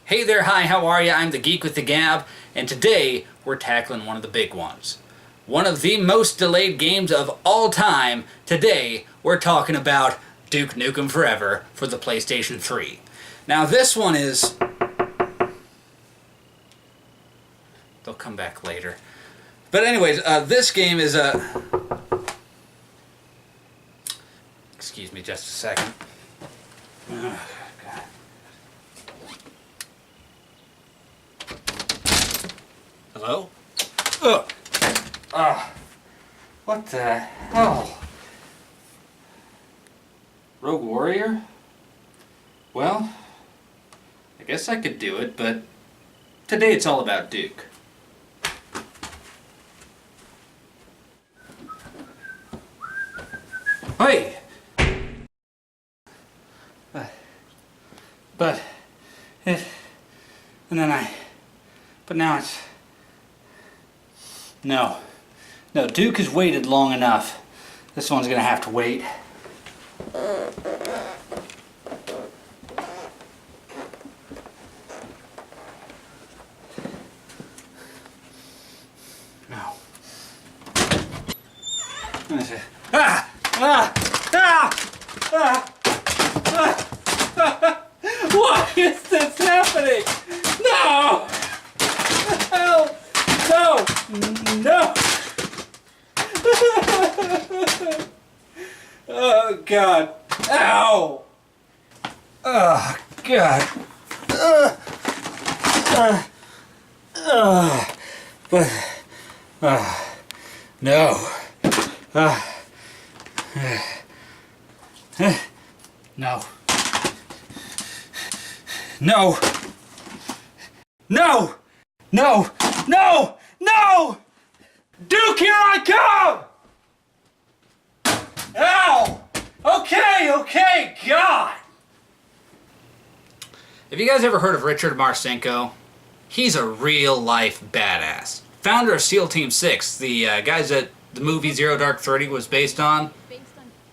Hey there, hi, how are you? I'm the Geek with the Gab, and today we're tackling one of the big ones. One of the most delayed games of all time. Today we're talking about Duke Nukem Forever for the PlayStation 3. Now this one is... They'll come back later. But anyways, this game is a... Excuse me just a second. God. Hello? Ugh. What the hell? Rogue Warrior? Well, I guess I could do it, but today it's all about Duke. Hey! But now it's... No, Duke has waited long enough. This one's gonna have to wait. No. Why is this happening? No! Help! No! No! Oh, God. Ow! Oh, God. But... no. No. No! No! No! No! No! Duke, here I come! Ow! Okay, God! Have you guys ever heard of Richard Marcinko? He's a real-life badass. Founder of SEAL Team 6, the guys that the movie Zero Dark 30 was based on.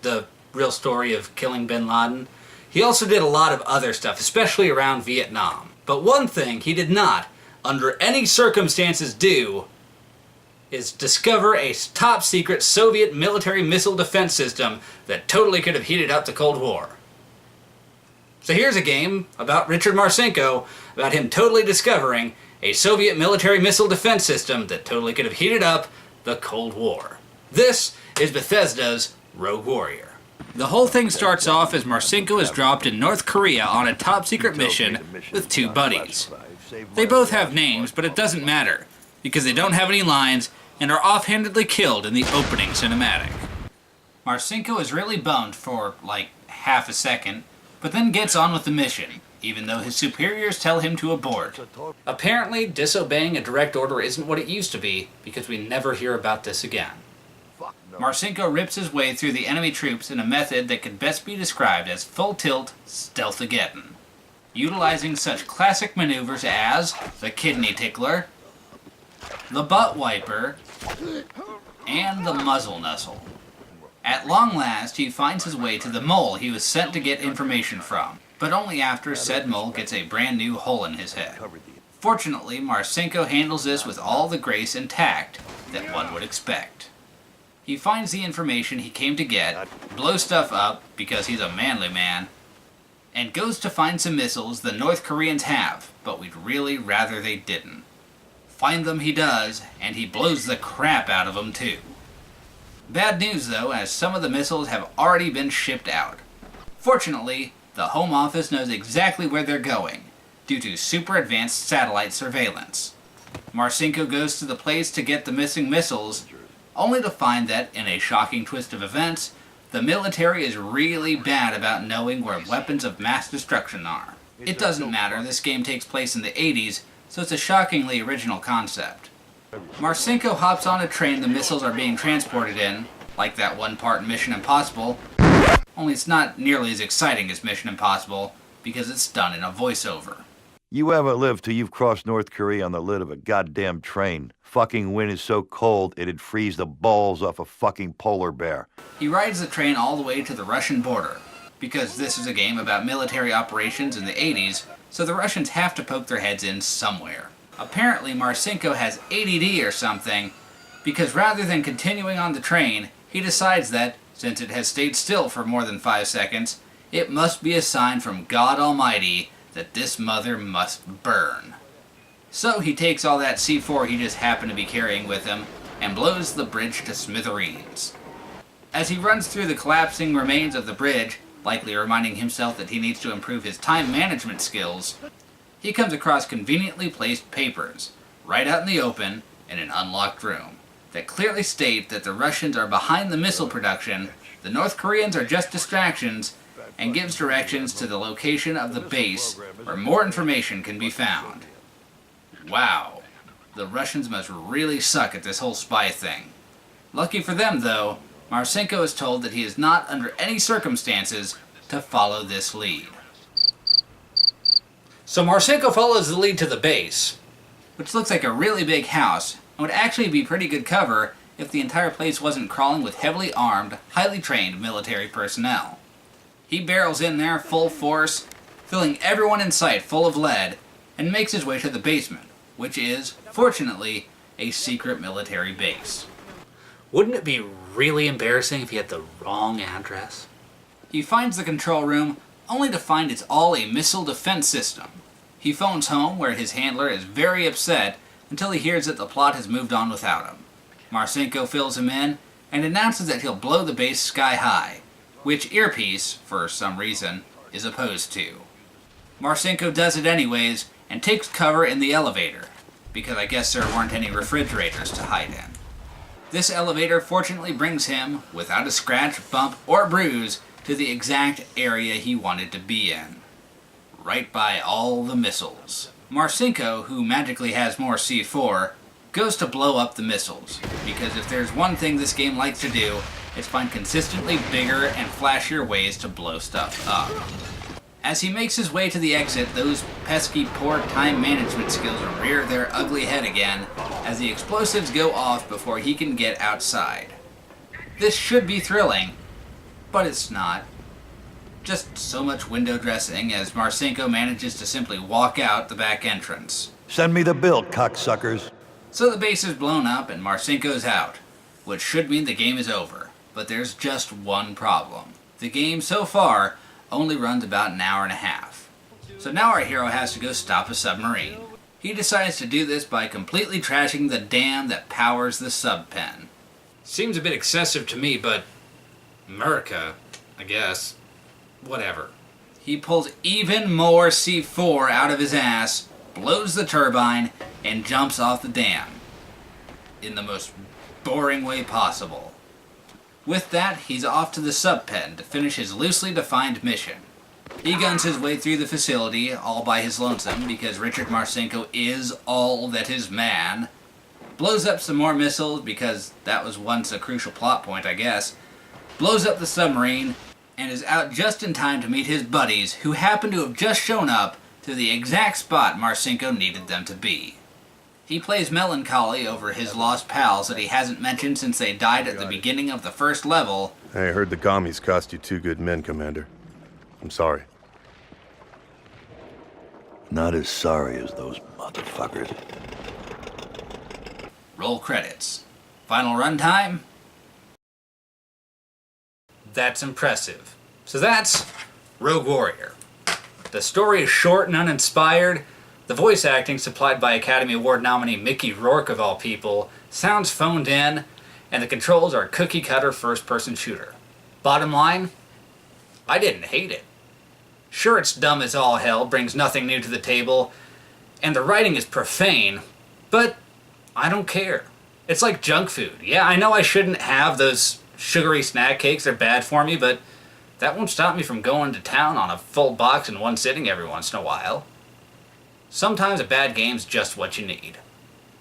The real story of killing bin Laden. He also did a lot of other stuff, especially around Vietnam. But one thing he did not, under any circumstances, do is discover a top-secret Soviet military missile defense system that totally could have heated up the Cold War. So here's a game about Richard Marcinko, about him totally discovering a Soviet military missile defense system that totally could have heated up the Cold War. This is Bethesda's Rogue Warrior. The whole thing starts off as Marcinko is dropped in North Korea on a top-secret mission with two buddies. They both have names, but it doesn't matter, because they don't have any lines and are offhandedly killed in the opening cinematic. Marcinko is really bummed for, like, half a second, but then gets on with the mission, even though his superiors tell him to abort. Apparently, disobeying a direct order isn't what it used to be, because we never hear about this again. Marcinko rips his way through the enemy troops in a method that could best be described as full-tilt stealth-ageddon, utilizing such classic maneuvers as the kidney tickler, the butt wiper, and the muzzle nuzzle. At long last, he finds his way to the mole he was sent to get information from, but only after said mole gets a brand new hole in his head. Fortunately, Marcinko handles this with all the grace and tact that one would expect. He finds the information he came to get, blows stuff up because he's a manly man, and goes to find some missiles the North Koreans have, but we'd really rather they didn't. Find them he does, and he blows the crap out of them too. Bad news though, as some of the missiles have already been shipped out. Fortunately, the Home Office knows exactly where they're going, due to super advanced satellite surveillance. Marcinko goes to the place to get the missing missiles, only to find that, in a shocking twist of events, the military is really bad about knowing where weapons of mass destruction are. It doesn't matter, this game takes place in the 80s, so it's a shockingly original concept. Marcinko hops on a train the missiles are being transported in, like that one part in Mission Impossible, only it's not nearly as exciting as Mission Impossible, because it's done in a voiceover. You haven't lived till you've crossed North Korea on the lid of a goddamn train. Fucking wind is so cold it'd freeze the balls off a fucking polar bear. He rides the train all the way to the Russian border, because this is a game about military operations in the 80s, so the Russians have to poke their heads in somewhere. Apparently Marcinko has ADD or something, because rather than continuing on the train, he decides that, since it has stayed still for more than 5 seconds, it must be a sign from God Almighty that this mother must burn. So he takes all that C4 he just happened to be carrying with him and blows the bridge to smithereens. As he runs through the collapsing remains of the bridge, likely reminding himself that he needs to improve his time management skills, he comes across conveniently placed papers, right out in the open, in an unlocked room, that clearly state that the Russians are behind the missile production, the North Koreans are just distractions, and gives directions to the location of the base where more information can be found. Wow, the Russians must really suck at this whole spy thing. Lucky for them, though, Marcinko is told that he is not under any circumstances to follow this lead. So Marcinko follows the lead to the base, which looks like a really big house, and would actually be pretty good cover if the entire place wasn't crawling with heavily armed, highly trained military personnel. He barrels in there full force, filling everyone in sight full of lead, and makes his way to the basement, which is, fortunately, a secret military base. Wouldn't it be really embarrassing if he had the wrong address? He finds the control room, only to find it's all a missile defense system. He phones home, where his handler is very upset until he hears that the plot has moved on without him. Marcinko fills him in and announces that he'll blow the base sky high, which Earpiece, for some reason, is opposed to. Marcinko does it anyways and takes cover in the elevator, because I guess there weren't any refrigerators to hide in. This elevator fortunately brings him, without a scratch, bump, or bruise, to the exact area he wanted to be in. Right by all the missiles. Marcinko, who magically has more C4, goes to blow up the missiles, because if there's one thing this game likes to do, it's find consistently bigger and flashier ways to blow stuff up. As he makes his way to the exit, those pesky poor time management skills rear their ugly head again as the explosives go off before he can get outside. This should be thrilling, but it's not. Just so much window dressing as Marcinko manages to simply walk out the back entrance. Send me the bill, cocksuckers. So the base is blown up and Marcinko's out, which should mean the game is over. But there's just one problem. The game, so far, only runs about an hour and a half. So now our hero has to go stop a submarine. He decides to do this by completely trashing the dam that powers the sub pen. Seems a bit excessive to me, but America, I guess. Whatever. He pulls even more C4 out of his ass, blows the turbine, and jumps off the dam. In the most boring way possible. With that, he's off to the sub-pen to finish his loosely defined mission. He guns his way through the facility all by his lonesome because Richard Marcinko is all that is man. Blows up some more missiles because that was once a crucial plot point, I guess. Blows up the submarine and is out just in time to meet his buddies who happen to have just shown up to the exact spot Marcinko needed them to be. He plays melancholy over his lost pals that he hasn't mentioned since they died at the beginning of the first level. I heard the commies cost you 2 good men, Commander. I'm sorry. Not as sorry as those motherfuckers. Roll credits. Final runtime? That's impressive. So that's Rogue Warrior. The story is short and uninspired. The voice acting, supplied by Academy Award nominee Mickey Rourke of all people, sounds phoned in, and the controls are cookie-cutter first-person shooter. Bottom line, I didn't hate it. Sure, it's dumb as all hell, brings nothing new to the table, and the writing is profane, but I don't care. It's like junk food. Yeah, I know I shouldn't have those sugary snack cakes, they're bad for me, but that won't stop me from going to town on a full box in one sitting every once in a while. Sometimes a bad game's just what you need,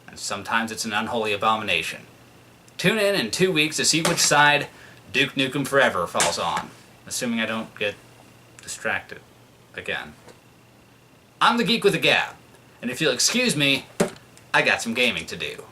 and sometimes it's an unholy abomination. Tune in 2 weeks to see which side Duke Nukem Forever falls on, assuming I don't get distracted again. I'm the Geek with a Gab, and if you'll excuse me, I got some gaming to do.